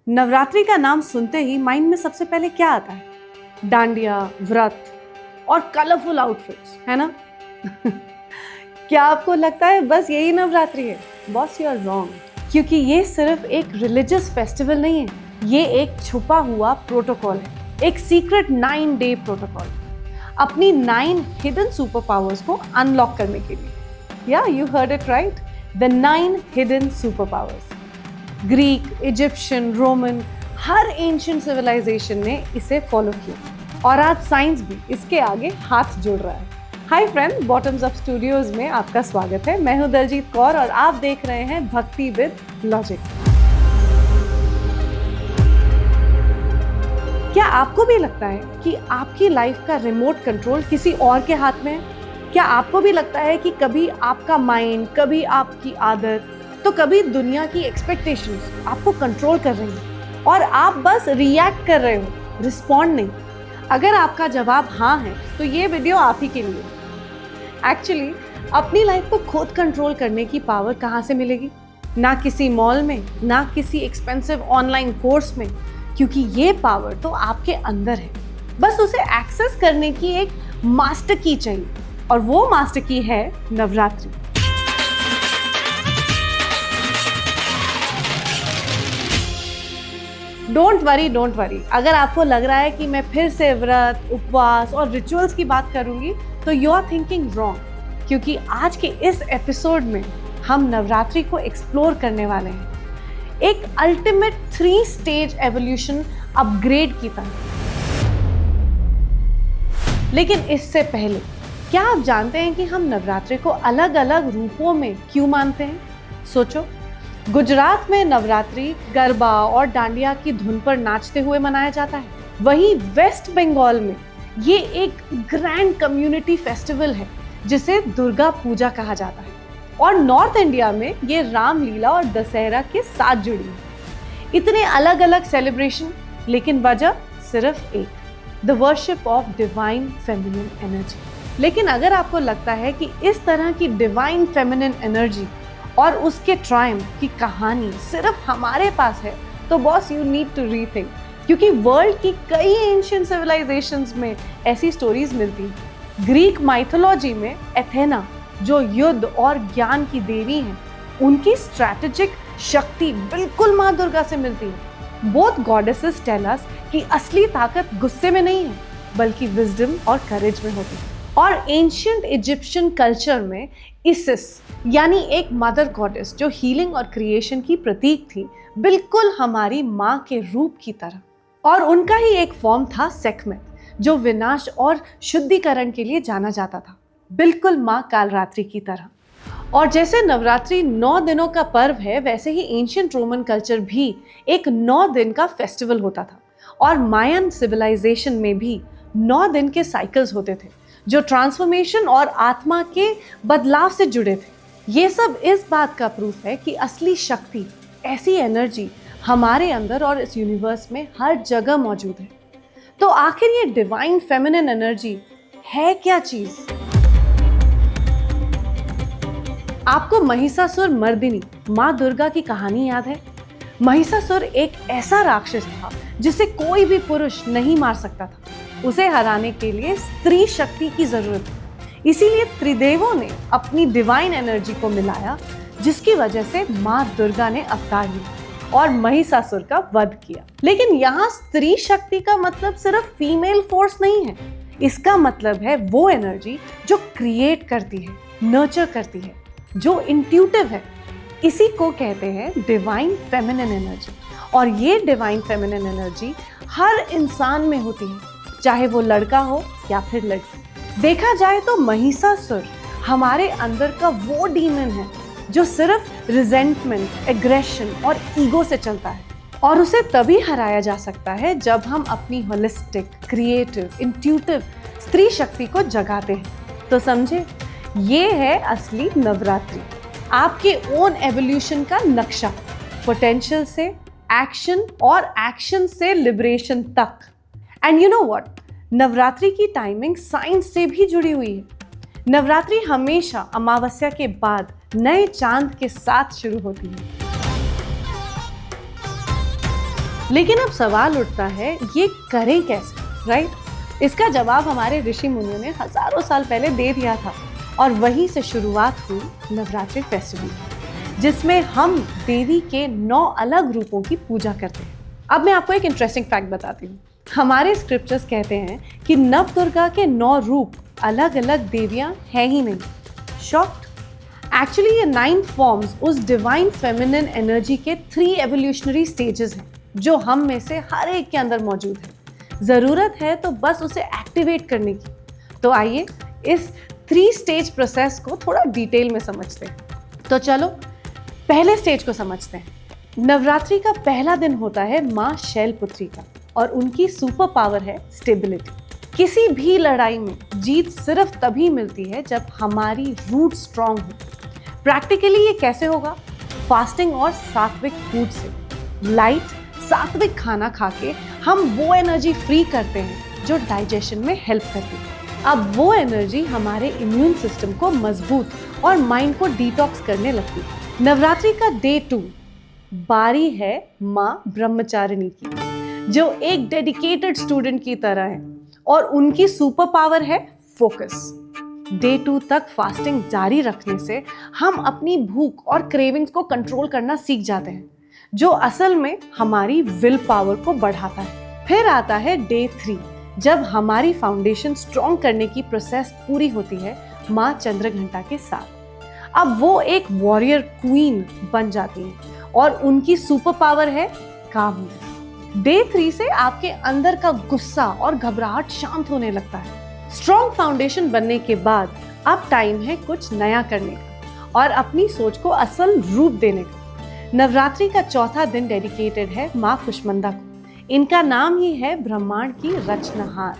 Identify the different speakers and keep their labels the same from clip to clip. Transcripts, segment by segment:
Speaker 1: नवरात्रि का नाम सुनते ही माइंड में सबसे पहले क्या आता है? डांडिया, व्रत और कलरफुल आउटफिट्स, है ना? क्या आपको लगता है बस यही नवरात्रि है? बॉस, यू आर रॉन्ग, क्योंकि ये सिर्फ एक रिलीजियस फेस्टिवल नहीं है, ये एक छुपा हुआ प्रोटोकॉल है, एक सीक्रेट 9-day प्रोटोकॉल, अपनी 9 हिडन सुपर पावर्स को अनलॉक करने के लिए। Yeah you heard it right, the 9 hidden super powers. Greek, Egyptian, Roman, हर एंशिएंट सिविलाइजेशन ने इसे फॉलो किया और आज साइंस भी इसके आगे हाथ जोड़ रहा है। Hi friends, bottoms up studios में आपका स्वागत है। मैं हूं दलजीत कौर और आप देख रहे हैं भक्ति विद लॉजिक। क्या आपको भी लगता है कि आपकी लाइफ का रिमोट कंट्रोल किसी और के हाथ में है? क्या आपको भी लगता है कि कभी आपका माइंड, कभी आपकी आदत, तो कभी दुनिया की एक्सपेक्टेशंस आपको कंट्रोल कर रही हैं और आप बस रिएक्ट कर रहे हो, रिस्पॉन्ड नहीं? अगर आपका जवाब हाँ है तो ये वीडियो आप ही के लिए। एक्चुअली अपनी लाइफ को खुद कंट्रोल करने की पावर कहाँ से मिलेगी? ना किसी मॉल में, ना किसी एक्सपेंसिव ऑनलाइन कोर्स में, क्योंकि ये पावर तो आपके अंदर है। बस उसे एक्सेस करने की एक मास्टर की चाहिए और वो मास्टर की है नवरात्रि। डोंट वरी, अगर आपको लग रहा है कि मैं फिर से व्रत, उपवास और रिचुअल्स की बात करूंगी तो यू आर थिंकिंग रॉन्ग, क्योंकि आज के इस एपिसोड में हम नवरात्रि को एक्सप्लोर करने वाले हैं, एक अल्टीमेट 3 स्टेज एवोल्यूशन अपग्रेड की तरह। लेकिन इससे पहले क्या आप जानते हैं कि हम नवरात्रि को अलग अलग रूपों में क्यों मानते हैं? सोचो, गुजरात में नवरात्रि गरबा और डांडिया की धुन पर नाचते हुए मनाया जाता है। वहीं वेस्ट बंगाल में ये एक ग्रैंड कम्युनिटी फेस्टिवल है जिसे दुर्गा पूजा कहा जाता है, और नॉर्थ इंडिया में ये रामलीला और दशहरा के साथ जुड़ी है। इतने अलग अलग सेलिब्रेशन, लेकिन वजह सिर्फ एक, the worship of divine feminine energy. लेकिन अगर आपको लगता है कि इस तरह की डिवाइन फेमिनिन एनर्जी और उसके ट्रायम्फ की कहानी सिर्फ हमारे पास है, तो boss you need to rethink, क्योंकि वर्ल्ड की कई एंशिएंट सिविलाइजेशंस में ऐसी स्टोरीज मिलती हैं। ग्रीक माइथोलॉजी में एथेना, जो युद्ध और ज्ञान की देवी हैं, उनकी स्ट्रैटेजिक शक्ति बिल्कुल माँ दुर्गा से मिलती है। बोथ गॉडेसेस टेल अस कि असली ताकत गुस्से में नहीं है, बल्कि विजडम और करेज में होती है। और एंशिएंट इजिप्शियन कल्चर में इसिस, यानी एक मदर गॉडेस जो हीलिंग और क्रिएशन की प्रतीक थी, बिल्कुल हमारी माँ के रूप की तरह। और उनका ही एक फॉर्म था सेखमेत, जो विनाश और शुद्धिकरण के लिए जाना जाता था, बिल्कुल माँ कालरात्रि की तरह। और जैसे नवरात्रि 9 दिनों का पर्व है, वैसे ही एंशिएंट रोमन कल्चर भी एक 9 दिन का फेस्टिवल होता था। और मायन सिविलाइजेशन में भी 9 दिन के साइकिल्स होते थे, जो ट्रांसफॉर्मेशन और आत्मा के बदलाव से जुड़े थे। ये सब इस बात का प्रूफ है कि असली शक्ति, ऐसी एनर्जी हमारे अंदर और इस यूनिवर्स में हर जगह मौजूद है। तो आखिर ये डिवाइन फेमिनिन एनर्जी है क्या चीज? आपको महिषासुर मर्दिनी माँ दुर्गा की कहानी याद है? महिषासुर एक ऐसा राक्षस था जिसे कोई भी पुरुष नहीं मार सकता था। उसे हराने के लिए स्त्री शक्ति की जरूरत थी, इसीलिए त्रिदेवों ने अपनी डिवाइन एनर्जी को मिलाया, जिसकी वजह से माँ दुर्गा ने अवतार लिया और महिषासुर का वध किया। लेकिन यहाँ स्त्री शक्ति का मतलब सिर्फ फीमेल फोर्स नहीं है, इसका मतलब है वो एनर्जी जो क्रिएट करती है, नर्चर करती है, जो इंट्यूटिव है। इसी को कहते हैं डिवाइन फेमिनिन एनर्जी। और ये डिवाइन फेमिनिन एनर्जी हर इंसान में होती है, चाहे वो लड़का हो या फिर लड़की। देखा जाए तो महिषासुर हमारे अंदर का वो डीमन है जो सिर्फ रिजेंटमेंट, एग्रेशन और ईगो से चलता है, और उसे तभी हराया जा सकता है जब हम अपनी होलिस्टिक, क्रिएटिव, इंट्यूटिव स्त्री शक्ति को जगाते हैं। तो समझे, ये है असली नवरात्रि, आपके ओन एवोल्यूशन का नक्शा, पोटेंशियल से एक्शन और एक्शन से लिबरेशन तक। And you know what, Navratri की टाइमिंग साइंस से भी जुड़ी हुई है। नवरात्रि हमेशा अमावस्या के बाद नए चांद के साथ शुरू होती है। लेकिन अब सवाल उठता है, ये करें कैसे, राइट? इसका जवाब हमारे ऋषि मुनियों ने हजारों साल पहले दे दिया था और वहीं से शुरुआत हुई नवरात्रि फेस्टिवल, जिसमें हम देवी के 9 अलग रूपों की पूजा करते हैं। अब मैं आपको एक इंटरेस्टिंग फैक्ट बताती हूँ। हमारे स्क्रिप्चर्स कहते हैं कि नवदुर्गा के 9 रूप अलग अलग देवियां हैं ही नहीं। शॉक्ड? एक्चुअली ये 9 फॉर्म्स उस डिवाइन फेमिनिन एनर्जी के 3 एवोल्यूशनरी स्टेजेस हैं जो हम में से हर एक के अंदर मौजूद है। ज़रूरत है तो बस उसे एक्टिवेट करने की। तो आइए इस 3 स्टेज प्रोसेस को थोड़ा डिटेल में समझते हैं। तो चलो पहले स्टेज को समझते हैं। नवरात्रि का पहला दिन होता है माँ शैलपुत्री का और उनकी सुपर पावर है स्टेबिलिटी। किसी भी लड़ाई में जीत सिर्फ तभी मिलती है जब हमारी रूट स्ट्रांग हो। प्रैक्टिकली ये कैसे होगा? फास्टिंग और सात्विक फूड से। लाइट सात्विक खाना खा के हम वो एनर्जी फ्री करते हैं जो डाइजेशन में हेल्प करती है। अब वो एनर्जी हमारे इम्यून सिस्टम को मजबूत और माइंड को डिटॉक्स करने लगती है। नवरात्रि का डे 2 बारी है माँ ब्रह्मचारिणी की, जो एक डेडिकेटेड स्टूडेंट की तरह है और उनकी सुपर पावर है फोकस। डे 2 तक फास्टिंग जारी रखने से हम अपनी भूख और क्रेविंग्स को कंट्रोल करना सीख जाते हैं, जो असल में हमारी विल पावर को बढ़ाता है। फिर आता है डे 3, जब हमारी फाउंडेशन स्ट्रॉन्ग करने की प्रोसेस पूरी होती है माँ चंद्रघंटा के साथ। अब वो एक वॉरियर क्वीन बन जाती है और उनकी सुपर पावर है कामनेस। डे 3 से आपके अंदर का गुस्सा और घबराहट शांत होने लगता है। स्ट्रॉन्ग फाउंडेशन बनने के बाद अब टाइम है कुछ नया करने का और अपनी सोच को असल रूप देने का। नवरात्रि का चौथा दिन डेडिकेटेड है माँ कुष्मांडा को। इनका नाम ही है ब्रह्मांड की रचनाहार।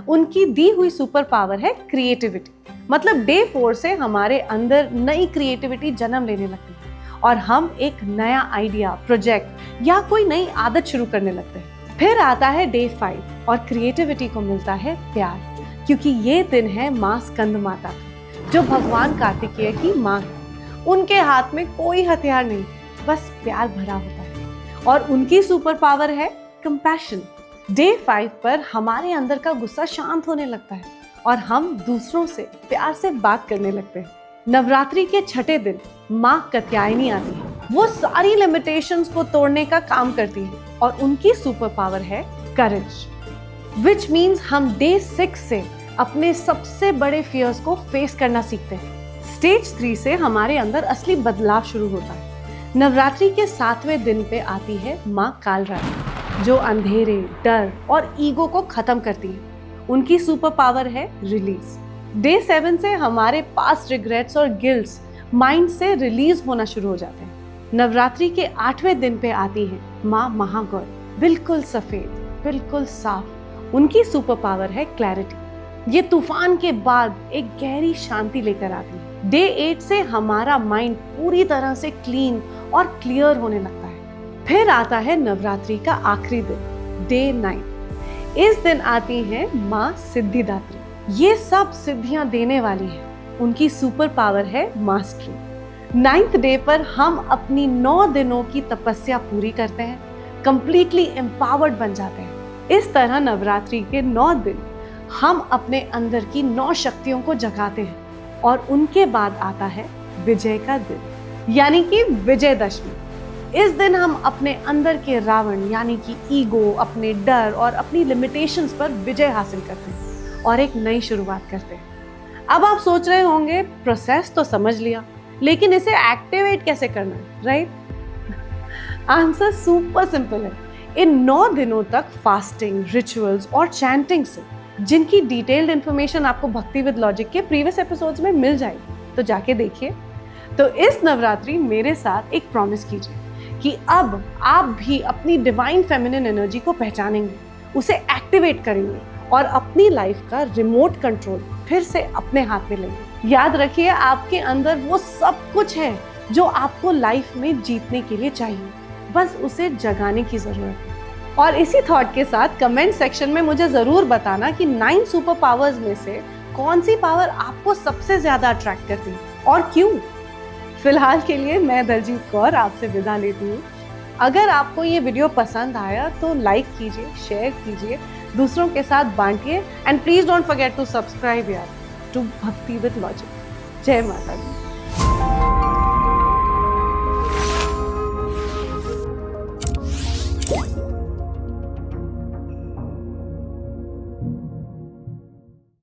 Speaker 1: उनकी दी हुई सुपर पावर है क्रिएटिविटी। मतलब डे 4 से हमारे अंदर नई क्रिएटिविटी जन्म लेने लगती है और हम एक नया आइडिया, प्रोजेक्ट या कोई नई आदत शुरू करने लगते हैं। फिर आता है डे 5 और क्रिएटिविटी को मिलता है प्यार, क्योंकि ये दिन है माँ स्कंद माता का, जो भगवान कार्तिकेय की माँ है। उनके हाथ में कोई हथियार नहीं, बस प्यार भरा होता है और उनकी सुपर पावर है कंपैशन। डे 5 पर हमारे अंदर का गुस्सा शांत होने लगता है और हम दूसरों से प्यार से बात करने लगते हैं। नवरात्रि के छठे दिन माँ कात्यायनी आती है। वो सारी लिमिटेशंस को तोड़ने का काम करती है और उनकी सुपर पावर है करेज, विच मीन्स हम डे 6 से अपने सबसे बड़े फियर्स को फेस करना सीखते हैं। स्टेज 3 से हमारे अंदर असली बदलाव शुरू होता है। नवरात्रि के 7वें दिन पे आती है माँ कालरात्रि, जो अंधेरे, डर और ईगो को खत्म करती है। उनकी सुपर पावर है रिलीज। डे 7 से हमारे पास्ट रिग्रेट्स और गिल्ट्स माइंड से रिलीज होना शुरू हो जाते हैं। नवरात्रि के 8वें दिन पे आती है माँ महागौरी, बिल्कुल सफेद, बिल्कुल साफ। उनकी सुपर पावर है क्लैरिटी। ये तूफान के बाद एक गहरी शांति लेकर आती है। डे 8 से हमारा माइंड पूरी तरह से क्लीन और क्लियर होने लगता है। फिर आता है नवरात्रि का आखिरी दिन, डे 9। इस दिन आती है माँ सिद्धिदात्री। ये सब सिद्धियां देने वाली है। उनकी सुपर पावर है मास्टरी। 9th डे पर हम अपनी 9 दिनों की तपस्या पूरी करते हैं, कंप्लीटली एम्पावर्ड बन जाते हैं। इस तरह नवरात्रि के 9 दिन हम अपने अंदर की 9 शक्तियों को जगाते हैं और उनके बाद आता है विजय का दिन, यानी कि विजयदशमी। इस दिन हम अपने अंदर के रावण यानी कि ईगो, अपने डर और अपनी लिमिटेशंस पर विजय हासिल करते हैं और एक नई शुरुआत करते हैं। अब आप सोच रहे होंगे प्रोसेस तो समझ लिया, लेकिन इसे एक्टिवेट कैसे करना है, राइट? आंसर सुपर सिंपल है। इन 9 दिनों तक फास्टिंग, रिचुअल्स और चैंटिंग से, जिनकी डिटेल्ड इन्फॉर्मेशन आपको भक्ति विद लॉजिक के प्रीवियस एपिसोड्स में मिल जाएगी, तो जाके देखिए। तो इस नवरात्रि मेरे साथ एक प्रॉमिस कीजिए कि अब आप भी अपनी डिवाइन फेमिनिन एनर्जी को पहचानेंगे, उसे एक्टिवेट करेंगे और अपनी लाइफ का रिमोट कंट्रोल फिर से अपने हाथ में लेंगे। याद रखिए, आपके अंदर वो सब कुछ है जो आपको लाइफ में जीतने के लिए चाहिए, बस उसे जगाने की जरूरत है। और इसी थॉट के साथ कमेंट सेक्शन में मुझे जरूर बताना कि 9 सुपर पावर्स में से कौन सी पावर आपको सबसे ज्यादा अट्रैक्ट करती है और क्यों। फिलहाल के लिए मैं दलजीत कौर आपसे विदा लेती हूँ। अगर आपको ये वीडियो पसंद आया तो लाइक कीजिए, शेयर कीजिए, दूसरों के साथ बांटिए and please don't forget to subscribe यार टू भक्ति विद लॉजिक। जय माता दी।